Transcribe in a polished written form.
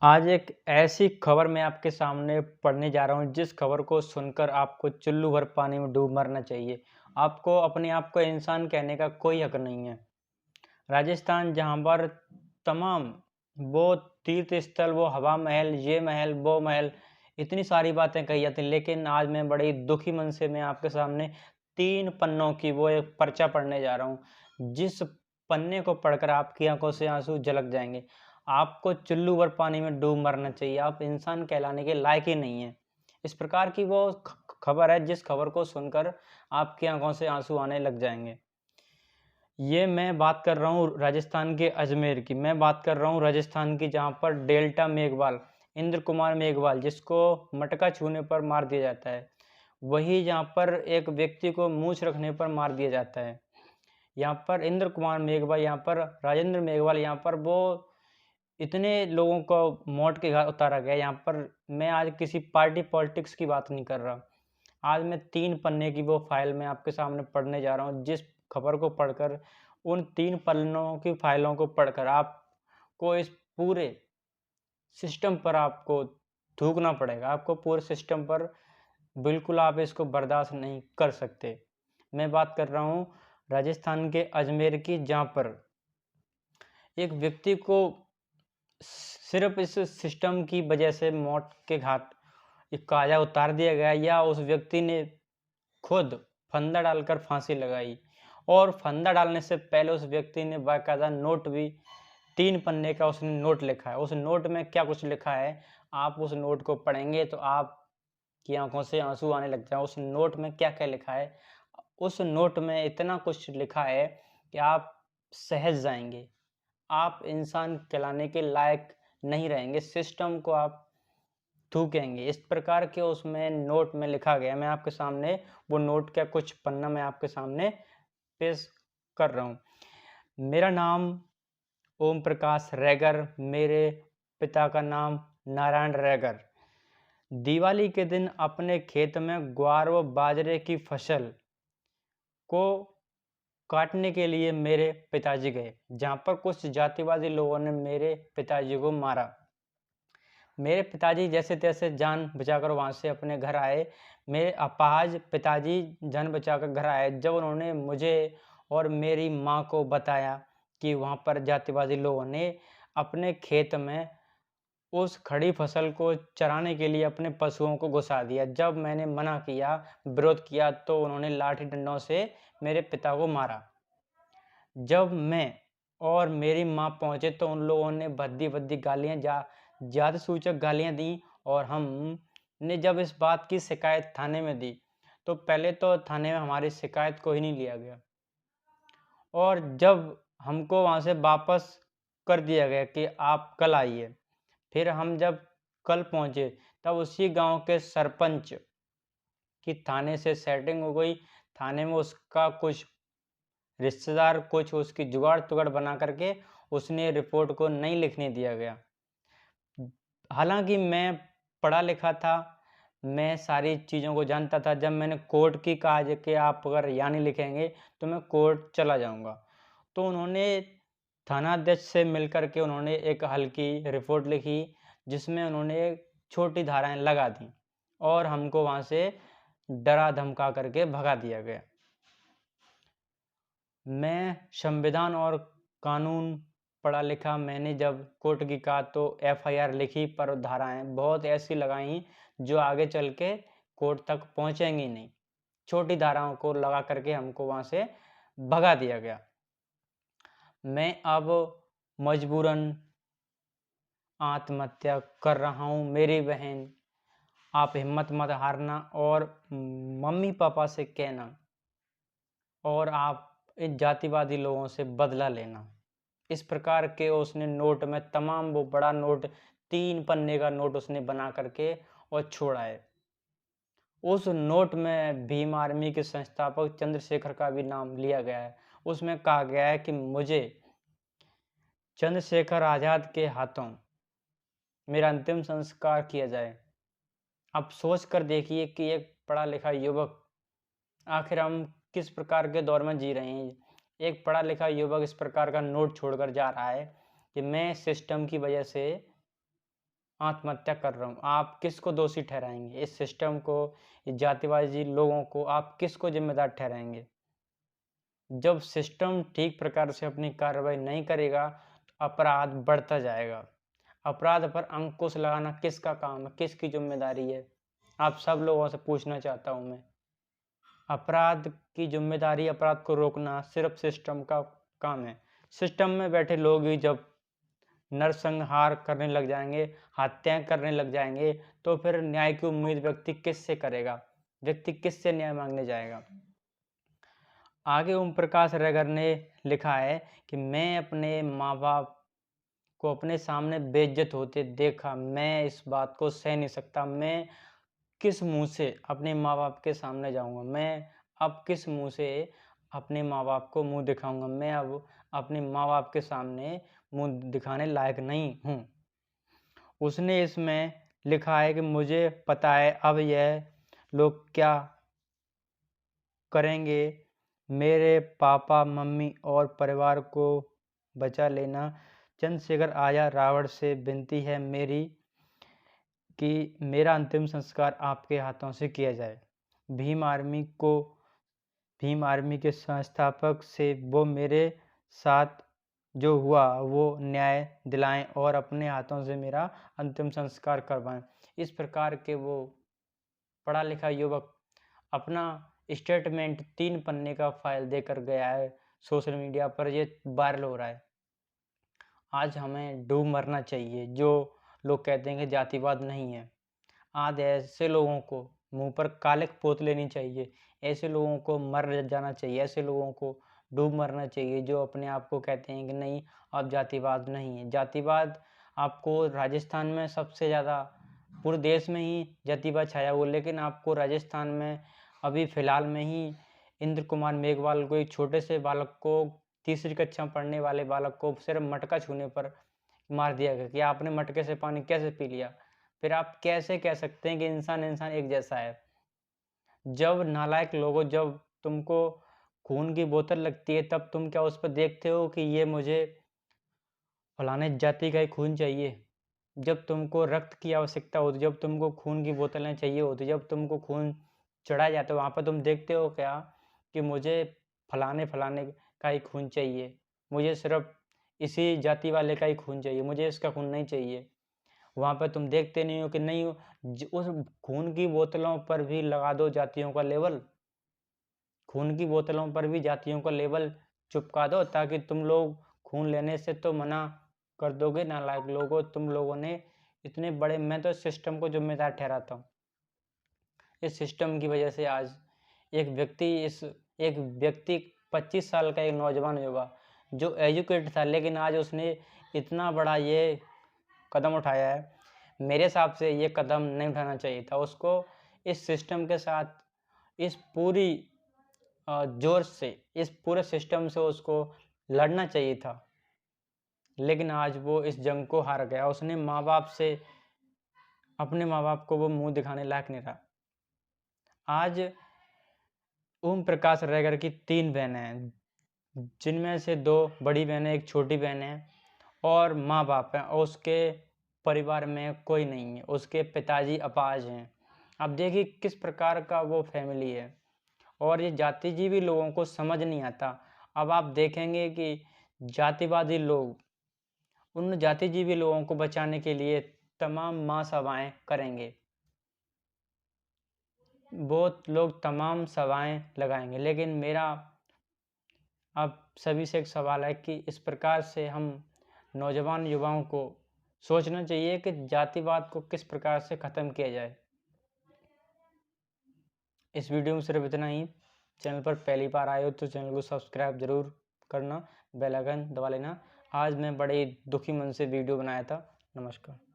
आज एक ऐसी खबर मैं आपके सामने पढ़ने जा रहा हूँ, जिस खबर को सुनकर आपको चुल्लू भर पानी में डूब मरना चाहिए। आपको अपने आप को इंसान कहने का कोई हक नहीं है। राजस्थान जहाँ पर तमाम वो तीर्थ स्थल, वो हवा महल, ये महल, वो महल, इतनी सारी बातें कही जाती हैं, लेकिन आज मैं बड़े दुखी मन से मैं आपके सामने 3 पन्नों की वो एक पर्चा पढ़ने जा रहा हूँ, जिस पन्ने को पढ़कर आपकी आँखों से आँसू झलक जाएँगे। आपको चुल्लू भर पानी में डूब मरना चाहिए, आप इंसान कहलाने के लायक ही नहीं हैं। इस प्रकार की वो खबर है, जिस खबर को सुनकर आपकी आँखों से आँसू आने लग जाएँगे। ये मैं बात कर रहा हूँ राजस्थान के अजमेर की। मैं बात कर रहा हूँ राजस्थान की, जहाँ पर डेल्टा मेघवाल, इंद्र कुमार मेघवाल, जिसको मटका छूने पर मार दिया जाता है। वही जहाँ पर एक व्यक्ति को मूंछ रखने पर मार दिया जाता है। यहाँ पर इंद्र कुमार मेघवाल, यहाँ पर राजेंद्र मेघवाल, यहाँ पर वो इतने लोगों को मौत के घाट उतारा गया। यहाँ पर मैं आज किसी पार्टी पॉलिटिक्स की बात नहीं कर रहा। आज मैं 3 पन्ने की वो फाइल मैं आपके सामने पढ़ने जा रहा हूँ, जिस खबर को पढ़कर, उन 3 पन्नों की फाइलों को पढ़कर आपको इस पूरे सिस्टम पर आपको थूकना पड़ेगा। आपको पूरे सिस्टम पर बिल्कुल आप इसको बर्दाश्त नहीं कर सकते। मैं बात कर रहा हूँ राजस्थान के अजमेर की, जहाँ पर एक व्यक्ति को सिर्फ इस सिस्टम की वजह से मौत के घाट एक काया उतार दिया गया, या उस व्यक्ति ने खुद फंदा डालकर फांसी लगाई। और फंदा डालने से पहले उस व्यक्ति ने बाकायदा नोट भी 3 पन्ने का उसने नोट लिखा है। उस नोट में क्या कुछ लिखा है, आप उस नोट को पढ़ेंगे तो आपकी आंखों से आंसू आने लग जाए। उस नोट में क्या क्या लिखा है, उस नोट में इतना कुछ लिखा है कि आप सहज जाएंगे। आप इंसान कहलाने के लायक नहीं रहेंगे, सिस्टम को आप थूकेंगे। इस प्रकार के उसमें नोट में लिखा गया। मैं आपके सामने वो नोट का कुछ पन्ना मैं आपके सामने पेश कर रहा हूँ। मेरा नाम ओम प्रकाश रैगर, मेरे पिता का नाम नारायण रैगर। दिवाली के दिन अपने खेत में ग्वार व बाजरे की फसल को काटने के लिए मेरे पिताजी गए, जहाँ पर कुछ जातिवादी लोगों ने मेरे पिताजी को मारा। मेरे पिताजी जैसे-तैसे जान बचाकर वहाँ से अपने घर आए। मेरे अपाहिज पिताजी जान बचाकर घर आए। जब उन्होंने मुझे और मेरी माँ को बताया कि वहाँ पर जातिवादी लोगों ने अपने खेत में उस खड़ी फसल को चराने के लिए अपने पशुओं को घुसा दिया। जब मैंने मना किया, विरोध किया, तो उन्होंने लाठी डंडों से मेरे पिता को मारा। जब मैं और मेरी माँ पहुँचे तो उन लोगों ने भद्दी-भद्दी गालियाँ, जाति सूचक गालियाँ दी, और हमने जब इस बात की शिकायत थाने में दी, तो पहले तो थाने में हमारी शिकायत को ही नहीं लिया गया, और जब हमको वहाँ से वापस कर दिया गया कि आप कल आइए। फिर हम जब कल पहुँचे, तब उसी गाँव के सरपंच की थाने से सेटिंग हो गई। थाने में उसका कुछ रिश्तेदार, कुछ उसकी जुगाड़-तुगाड़ बना करके उसने रिपोर्ट को नहीं लिखने दिया गया। हालाँकि मैं पढ़ा लिखा था, मैं सारी चीज़ों को जानता था। जब मैंने कोर्ट की कहा कि आप अगर यहाँ नहीं लिखेंगे तो मैं कोर्ट चला जाऊँगा। तो उन्होंने थानाध्यक्ष से मिल कर के उन्होंने एक हल्की रिपोर्ट लिखी, जिसमें उन्होंने छोटी धाराएँ लगा दीं, और हमको वहाँ से डरा-धमका करके भगा दिया गया। मैं संविधान और कानून पढ़ा लिखा, मैंने जब कोर्ट की कहा तो एफआईआर लिखी, पर धाराएँ बहुत ऐसी लगाईं जो आगे चल के कोर्ट तक पहुँचेंगी नहीं। छोटी धाराओं को लगा करके हमको वहाँ से भगा दिया गया। मैं अब मजबूरन आत्महत्या कर रहा हूँ। मेरी बहन, आप हिम्मत मत हारना और मम्मी-पापा से कहना, और आप इन जातिवादी लोगों से बदला लेना। इस प्रकार के उसने नोट में तमाम वो बड़ा नोट, 3 पन्ने का नोट उसने बना करके और छोड़ा है। उस नोट में भीम आर्मी के संस्थापक चंद्रशेखर का भी नाम लिया गया है। उसमें कहा गया है कि मुझे चंद्रशेखर आज़ाद के हाथों मेरा अंतिम संस्कार किया जाए। अब सोच कर देखिए कि एक पढ़ा लिखा युवक, आखिर हम किस प्रकार के दौर में जी रहे हैं। एक पढ़ा लिखा युवक इस प्रकार का नोट छोड़कर जा रहा है कि मैं सिस्टम की वजह से आत्महत्या कर रहा हूँ। आप किसको दोषी ठहराएँगे? इस सिस्टम को, इस जातिवादी लोगों को आप किसको ज़िम्मेदार ठहराएँगे? जब सिस्टम ठीक प्रकार से अपनी कार्रवाई नहीं करेगा, तो अपराध बढ़ता जाएगा। अपराध पर अंकुश लगाना किसका काम है? किसकी ज़िम्मेदारी है? आप सब लोगों से पूछना चाहता हूँ मैं। अपराध की ज़िम्मेदारी, अपराध को रोकना सिर्फ़ सिस्टम का काम है। सिस्टम में बैठे लोग ही जब नरसंहार करने लग जाएँगे, हत्याएँ करने लग जाएँगे, तो फिर न्याय की उम्मीद व्यक्ति किससे करेगा? व्यक्ति किससे न्याय माँगने जाएगा? आगे ओम प्रकाश रैगर ने लिखा है कि मैं अपने माँ-बाप को अपने सामने बेइज्जत होते देखा, मैं इस बात को सह नहीं सकता। मैं किस मुँह से अपने माँ-बाप के सामने जाऊँगा? मैं अब किस मुँह से अपने माँ-बाप को मुँह दिखाऊँगा? मैं अब अपने माँ-बाप के सामने मुँह दिखाने लायक नहीं हूँ। उसने इसमें लिखा है कि मुझे पता है अब यह लोग क्या करेंगे। मेरे पापा, मम्मी और परिवार को बचा लेना। चंद्रशेखर आज़ाद रावण से विनती है मेरी कि मेरा अंतिम संस्कार आपके हाथों से किया जाए। भीम आर्मी के संस्थापक से वो मेरे साथ जो हुआ वो न्याय दिलाएं और अपने हाथों से मेरा अंतिम संस्कार करवाएं। इस प्रकार के वो पढ़ा लिखा युवक अपना स्टेटमेंट 3 पन्ने का फाइल देकर गया है। सोशल मीडिया पर ये वायरल हो रहा है। आज हमें डूब मरना चाहिए। जो लोग कहते हैं कि जातिवाद नहीं है, आज ऐसे लोगों को मुंह पर कालिख पोत लेनी चाहिए। ऐसे लोगों को मर जाना चाहिए। ऐसे लोगों को डूब मरना चाहिए जो अपने आप को कहते हैं कि नहीं, अब जातिवाद नहीं है। जातिवाद आपको राजस्थान में सबसे ज़्यादा, पूरे देश में ही जातिवाद छाया हुआ, लेकिन आपको राजस्थान में अभी फ़िलहाल में ही इंद्र कुमार मेघवाल को, एक छोटे से बालक को, तीसरी कक्षा में पढ़ने वाले बालक को सिर्फ मटका छूने पर मार दिया गया कि आपने मटके से पानी कैसे पी लिया। फिर आप कैसे कह सकते हैं कि इंसान इंसान एक जैसा है? जब नालायक लोगों, जब तुमको खून की बोतल लगती है तब तुम क्या उस पर देखते हो कि ये मुझे फलाने जाति का ही खून चाहिए? जब तुमको रक्त की आवश्यकता होती, जब तुमको खून की बोतलें चाहिए होती, जब तुमको खून चढ़ाया जाता है, वहाँ पर तुम देखते हो क्या कि मुझे फलाने का ही खून चाहिए, मुझे सिर्फ इसी जाति वाले का ही खून चाहिए, मुझे इसका खून नहीं चाहिए। वहाँ पे तुम देखते नहीं हो कि नहीं, उस खून की बोतलों पर भी लगा दो जातियों का लेबल। खून की बोतलों पर भी जातियों का लेबल चिपका दो, ताकि तुम लोग खून लेने से तो मना कर दोगे। नालायक लोगों, तुम लोगों ने इतने बड़े, मैं तो सिस्टम को जिम्मेदार ठहराता हूँ। इस सिस्टम की वजह से आज एक व्यक्ति 25 साल का एक नौजवान युवा जो एजुकेटेड था, लेकिन आज उसने इतना बड़ा ये कदम उठाया है। मेरे हिसाब से ये कदम नहीं उठाना चाहिए था उसको। इस सिस्टम के साथ, इस पूरी जोर से, इस पूरे सिस्टम से उसको लड़ना चाहिए था, लेकिन आज वो इस जंग को हार गया। उसने माँ बाप से, अपने माँ बाप को वो मुंह दिखाने लायक नहीं रहा। आज ओम प्रकाश रैगर की 3 बहनें हैं, जिनमें से 2 बड़ी बहनें, एक छोटी बहन है, और माँ बाप हैं, और उसके परिवार में कोई नहीं है। उसके पिताजी अपाहिज हैं। अब देखिए किस प्रकार का वो फैमिली है, और ये जातिजीवी लोगों को समझ नहीं आता। अब आप देखेंगे कि जातिवादी लोग उन जातिजीवी लोगों को बचाने के लिए तमाम महासभाएं करेंगे। बहुत लोग तमाम सभाएं लगाएंगे, लेकिन मेरा अब सभी से एक सवाल है कि इस प्रकार से हम नौजवान युवाओं को सोचना चाहिए कि जातिवाद को किस प्रकार से ख़त्म किया जाए। इस वीडियो में सिर्फ इतना ही। चैनल पर पहली बार आए हो तो चैनल को सब्सक्राइब ज़रूर करना, बेल आइकन दबा लेना। आज मैं बड़े दुखी मन से वीडियो बनाया था। नमस्कार।